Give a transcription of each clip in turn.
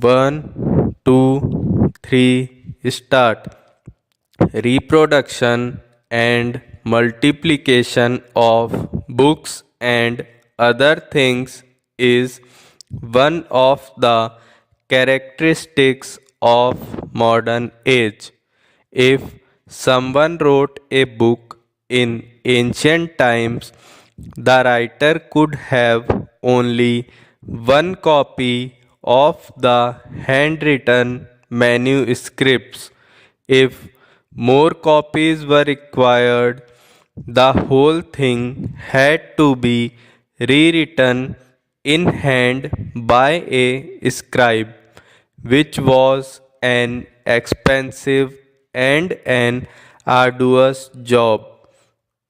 1, 2, 3, start. Reproduction and multiplication of books and other things is one of the characteristics of modern age. If someone wrote a book in ancient times, the writer could have only one copy of the handwritten manuscripts. If more copies were required, the whole thing had to be rewritten in hand by a scribe, which was an expensive and an arduous job.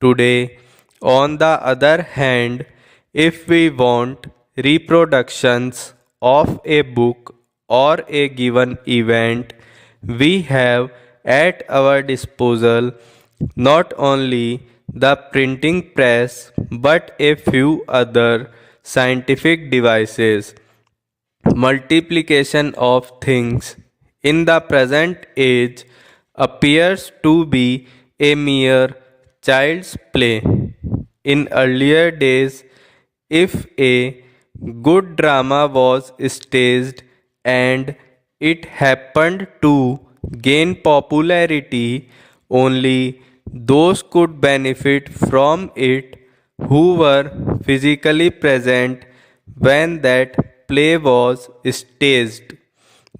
Today, on the other hand, if we want reproductions of a book or a given event, we have at our disposal not only the printing press but a few other scientific devices. Multiplication of things in the present age appears to be a mere child's play. In earlier days, if a good drama was staged and it happened to gain popularity, only those could benefit from it who were physically present when that play was staged.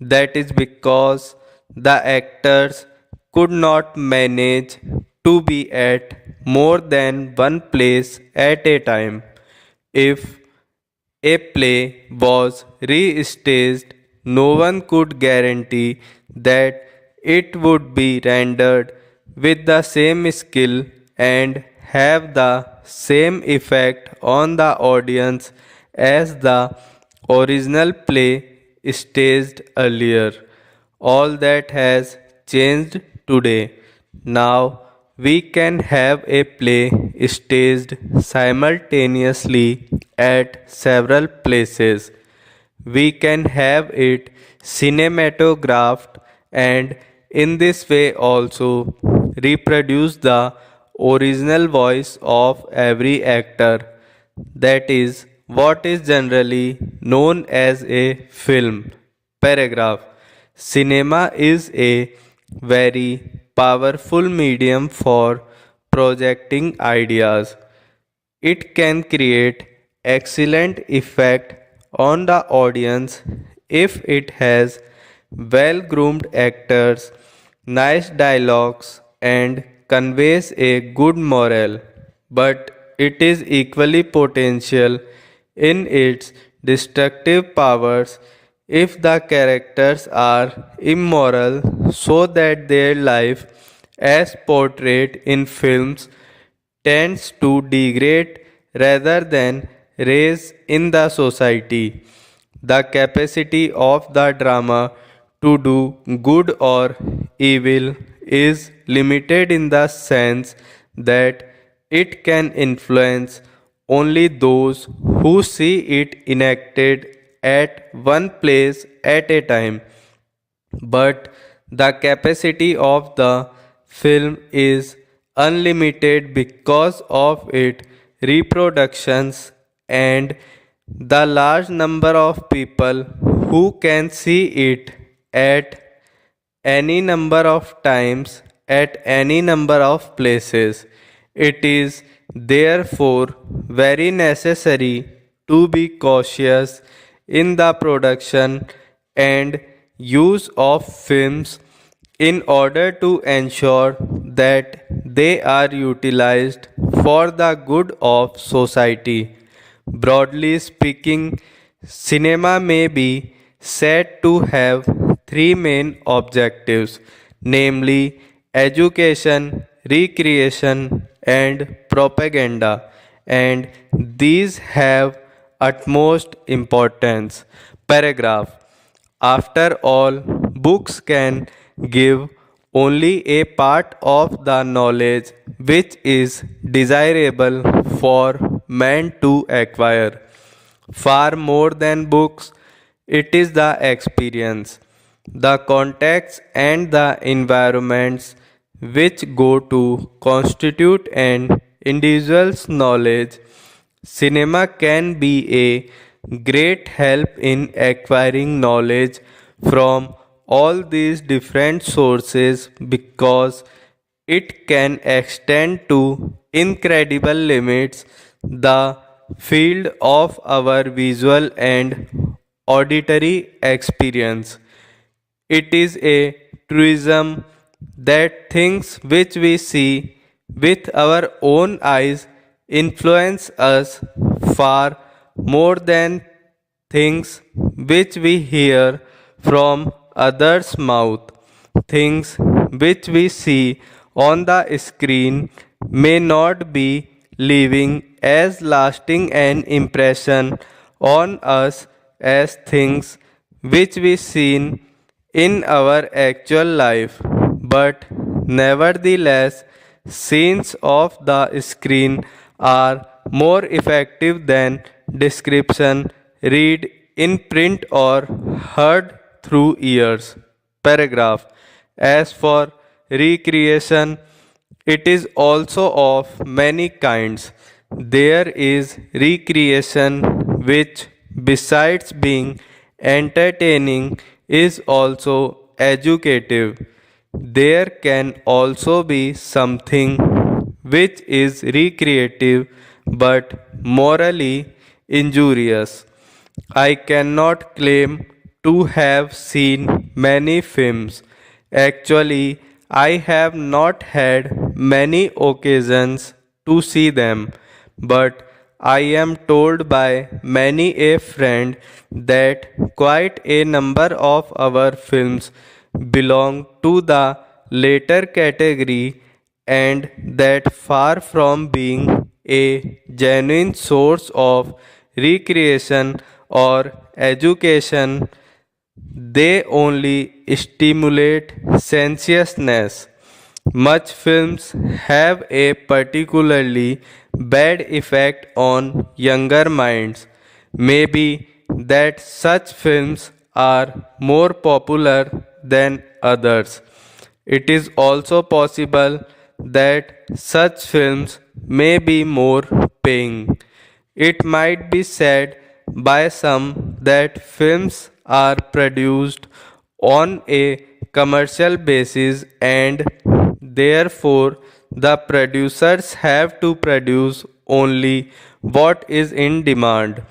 That is because the actors could not manage to be at more than one place at a time. If a play was restaged, no one could guarantee that it would be rendered with the same skill and have the same effect on the audience as the original play staged earlier. All that has changed today. Now we can have a play staged simultaneously at several places. We can have it cinematographed and in this way also reproduce the original voice of every actor. That is what is generally known as a film. Paragraph. Cinema is a very powerful medium for projecting ideas. It can create excellent effect on the audience if it has well groomed actors, nice dialogues, and conveys a good moral, but it is equally potential in its destructive powers if the characters are immoral, so that their life, as portrayed in films, tends to degrade rather than raise in the society. The capacity of the drama to do good or evil is limited in the sense that it can influence only those who see it enacted at one place at a time. But the capacity of the film is unlimited because of its reproductions and the large number of people who can see it at any number of times at any number of places. It is therefore very necessary to be cautious in the production and use of films in order to ensure that they are utilized for the good of society. Broadly speaking, cinema may be said to have three main objectives, namely education, recreation, and propaganda, and these have utmost importance. Paragraph. After all, books can give only a part of the knowledge which is desirable for man to acquire. Far more than books, It is the experience, the contexts and the environments which go to constitute an individual's knowledge. Cinema can be a great help in acquiring knowledge from all these different sources because it can extend to incredible limits the field of our visual and auditory experience. It is a truism that things which we see with our own eyes influence us far more than things which we hear from others' mouth. Things which we see on the screen may not be leaving as lasting an impression on us as things which we seen in our actual life, but nevertheless, scenes of the screen are more effective than description read in print or heard through ears. Paragraph. As for recreation, it is also of many kinds. There is recreation which, besides being entertaining, is also educative. There can also be something which is recreative but morally injurious. I cannot claim to have seen many films. Actually, I have not had many occasions to see them, but I am told by many a friend that quite a number of our films belong to the latter category and that far from being a genuine source of recreation or education, they only stimulate sensuousness. Much films have a particularly bad effect on younger minds. Maybe that such films are more popular than others. It is also possible that such films may be more paying. It might be said by some that films are produced on a commercial basis and therefore the producers have to produce only what is in demand.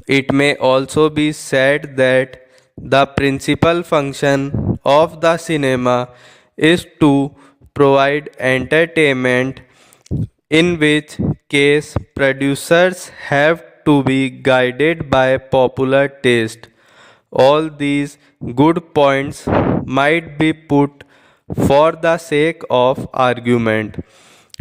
It may also be said that the principal function of the cinema is to provide entertainment, in which case producers have to be guided by popular taste. All these good points might be put for the sake of argument,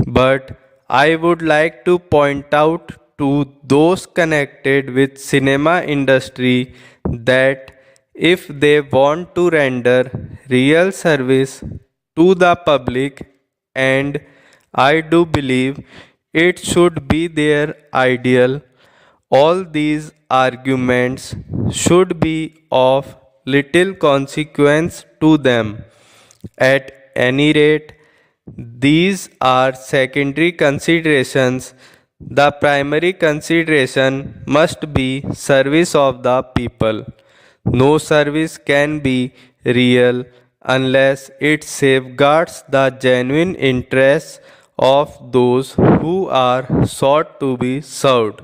but I would like to point out to those connected with cinema industry that if they want to render real service to the public, and I do believe it should be their ideal, all these arguments should be of little consequence to them. At any rate, these are secondary considerations. The primary consideration must be service of the people. No service can be real unless it safeguards the genuine interests of those who are sought to be served.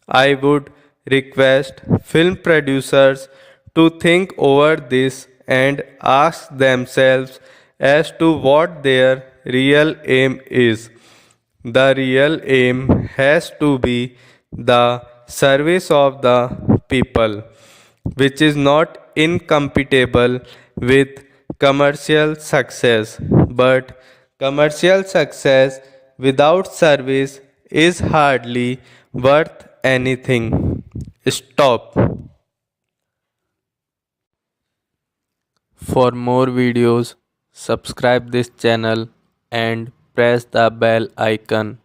I would request film producers to think over this and ask themselves as to what their real aim is. The real aim has to be the service of the people, which is not incompatible with commercial success. But commercial success without service is hardly worth anything. Stop. For more videos, subscribe this channel and press the bell icon.